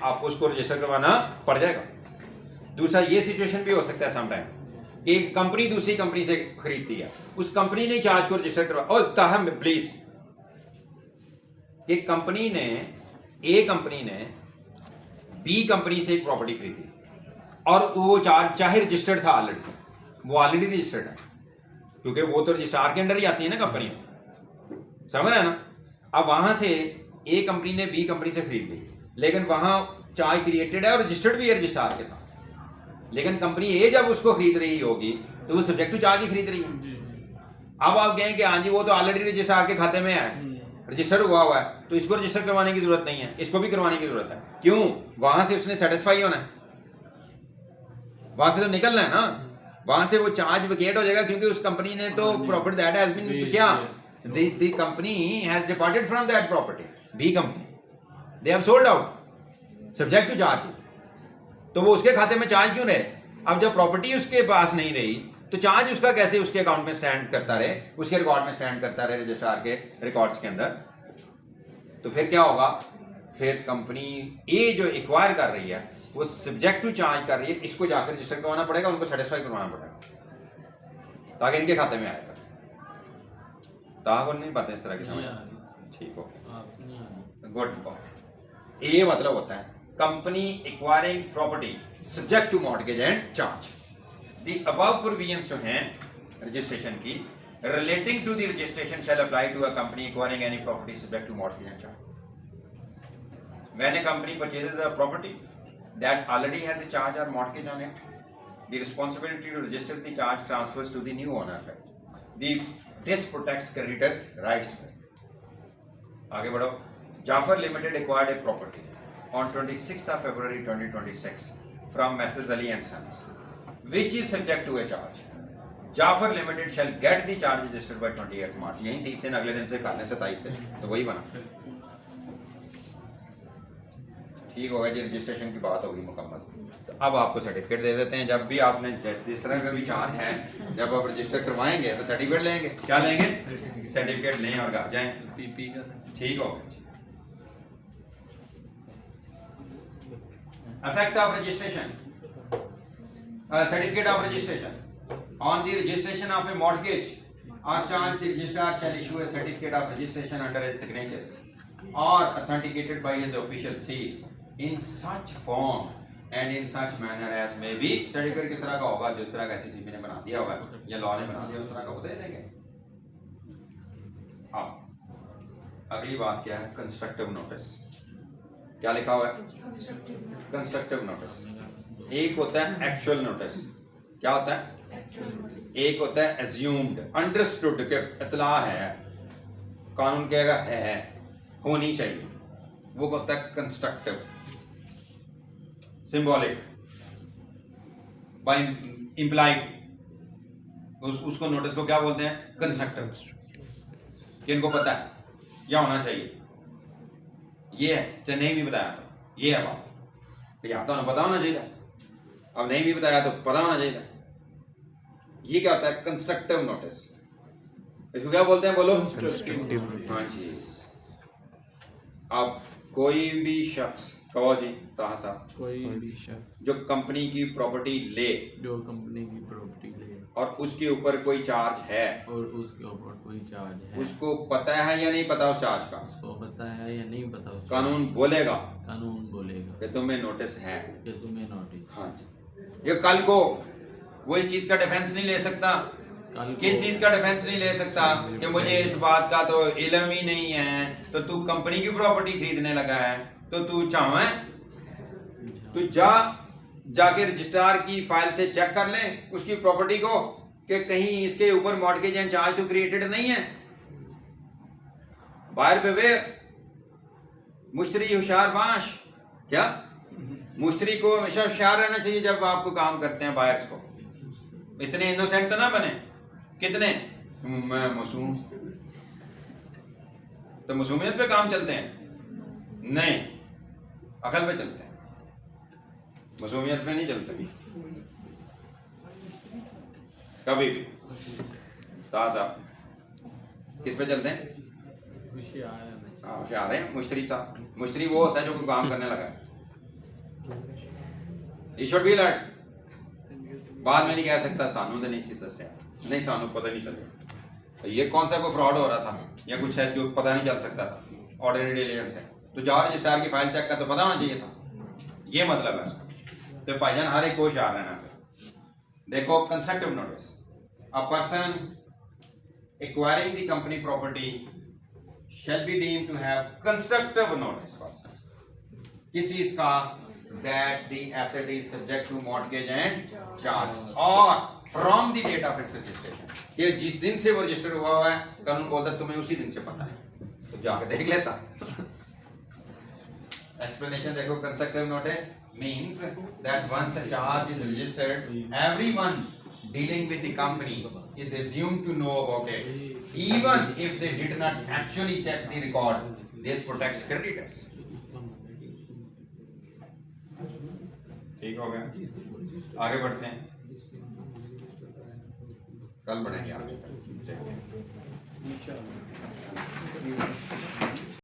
आपको उसको रजिस्टर करवाना पड़ जाएगा। दूसरा ये सिचुएशन भी हो सकता है समटाइम कि एक कंपनी दूसरी कंपनी से खरीदती है, उस कंपनी ने चार्ज को रजिस्टर करवा, और ताहम प्लीज कि कंपनी ने ए कंपनी ने बी कंपनी से एक प्रॉपर्टी खरीदी और वो चार्ज चाहे रजिस्टर्ड था ऑलरेडी, वो ऑलरेडी रजिस्टर्ड है क्योंकि वो तो रजिस्ट्रार के अंडर ही आती है ना कंपनी में, समझ रहे हैं ना। अब वहां से ए कंपनी ने बी कंपनी से खरीद ली, लेकिन वहां चार्ज क्रिएटेड है और रजिस्टर्ड भी है रजिस्ट्रार के साथ, लेकिन कंपनी ए जब उसको खरीद रही होगी तो वो सब्जेक्ट टू चार्ज ही खरीद रही है। अब आप कहें कि हाँ जी वो तो ऑलरेडी रजिस्ट्रार के खाते में है, रजिस्टर हुआ हुआ है, तो इसको रजिस्टर करवाने की जरूरत नहीं है, इसको भी करवाने की जरूरत है। क्यों? वहां से उसने सेटिस्फाई होना है, वहां से तो निकलना है ना, वहां से वो चार्ज वेकेट हो जाएगा क्योंकि उस कंपनी ने तो प्रॉपर्टी दैट हैज बीन क्या the company has departed from that property, B company they have sold out subject to charge, तो वो उसके खाते में चार्ज क्यों रहे? अब जब प्रॉपर्टी उसके पास नहीं रही तो चार्ज उसका कैसे उसके अकाउंट में स्टैंड करता रहे, उसके रिकॉर्ड में स्टैंड करता रहे रजिस्ट्रार के रिकॉर्ड्स के अंदर। तो फिर क्या होगा? फिर कंपनी ए जो एक्वायर कर रही है वो सब्जेक्ट टू चार्ज कर रही है, इसको जाकर रजिस्टर करवाना पड़ेगा, उनको सेटिस्फाई करवाना पड़ेगा ताकि इनके खाते में आएगा। ताकि नहीं बातें इस तरह की समझ, ठीक हो, गुड। ये मतलब होता है company acquiring property subject to mortgage and charge. The above provisions जो हैं रजिस्ट्रेशन की relating to the registration shall apply to a company acquiring any property subject to mortgage and charge. When a company purchases a property that already has a charge or mortgage on it, the responsibility to register the charge transfers to the new owner. This protects creditors' rights. आगे बढ़ो। Jaffer Limited acquired a property on 26th of February 2026 from Messrs. Ali and Sons, which is subject to a charge. Jaffer Limited shall get the charge registered by 28th March. यही 30 दिन अगले दिन से कर लें 27 से, तो वही बना, ठीक होगा जी। रजिस्ट्रेशन की बात होगी मुकम्मल। तो अब आपको सर्टिफिकेट दे देते हैं। जब भी आपने जिस तरह का भी चार्ज है, जब आप रजिस्टर करवाएंगे तो सर्टिफिकेट लेंगे। क्या लेंगे? सर्टिफिकेट लें और घर जाएं, पीपी का, ठीक होगा। Effect of registration. Certificate of registration. On the registration of a mortgage or charge, the registrar shall issue a certificate of registration under his signatures or authenticated by his official seal in such form and in such manner as may be. Certificate किस तरह का होगा? जिस तरह का SCCB ने बना दिया होगा या लॉ ने बना दिया उस तरह का वो दे देंगे। अब अगली बात क्या है? Constructive notice. क्या लिखा हुआ है? Constructive notice. एक होता है एक्चुअल नोटिस। क्या होता है? एक होता है एज्यूम्ड, अंडरस्टूड के इतला है, कानून कहेगा है, होनी चाहिए, वो होता है कंस्ट्रक्टिव। सिंबॉलिक बाय इंप्लाइड, उसको नोटिस को क्या बोलते हैं? कंस्ट्रक्टिव। किनको पता है क्या होना चाहिए? ये है, चाहे नहीं भी बताया तो ये है बात, या तो पता होना चाहिए, अब नहीं भी बताया तो पता होना चाहिए। ये क्या होता है? Constructive notice. इसको क्या बोलते हैं? बोलो। हाँ जी। अब कोई भी शख्स, कहो जी ताहा साहब, कोई भी शख्स जो कंपनी की प्रॉपर्टी ले, जो कंपनी की प्रॉपर्टी ले और उसके ऊपर कोई चार्ज है, और उसके ऊपर कोई चार्ज है, उसको पता है या नहीं पता उस चार्ज का? उसको पता है या नहीं पता उस कानून बोलेगा, कानून बोलेगा कि तुम्हें नोटिस है, कि तुम्हें नोटिस। हाँ जी। ये कल को वो इस चीज का डिफेंस नहीं ले सकता, किस चीज का डिफेंस नहीं ले सकता कि मुझे इस बात का तो इल्म ही नहीं है, तो तू कंपनी की प्रॉपर्टी खरीदने लगा है तो तू चाहे तू जाके रजिस्ट्रार की फाइल से चेक कर ले उसकी प्रॉपर्टी को कि कहीं इसके ऊपर मॉर्टगेज एंड चार्ज तो क्रिएटेड नहीं है। बायर बेवेयर, मुश्तरी होशियार बाश। क्या? मुश्तरी को हमेशा होशियार रहना चाहिए जब आपको काम करते हैं बायर्स को। इतने इनोसेंट तो ना बने। कितने? मैं मासूम, तो मासूमियत पे काम चलते हैं? नहीं, अकल पे चलते हैं, मासूमियत पे नहीं चलते कभी भी। साहब किस पे चलते हैं? होशियार है मुश्तरी साहब। मुश्तरी वो होता है जो कोई काम करने लगा है, ही शुड बी अलर्ट। बाद में नहीं कह सकता सानू तो नहीं सी दस्या, नहीं सानू पता नहीं चलेगा ये कौन सा कोई फ्रॉड हो रहा था या कुछ है जो पता नहीं चल सकता था, ऑर्डिनरी डिलीजेंस है तो जाओ रजिस्ट्रार की फाइल चेक कर तो पता होना चाहिए था, ये मतलब है उसका। तो भाईजान हर एक को होशियार रहना। देखो constructive notice, a person acquiring the company property shall be deemed to have constructive notice first किस चीज का, that the asset is subject to mortgage and charge और from the date of its registration, ये जिस दिन से वो register हुआ है कानून बोलता है तुम्हें उसी दिन से पता है तो जाके देख लेता। एक्सप्लेनेशन देखो, constructive notice means that once a charge is registered everyone dealing with the company is assumed to know about it even if they did not actually check the records. This protects creditors. ठीक हो गया, आगे बढ़ते हैं, कल बढ़ेंगे आगे।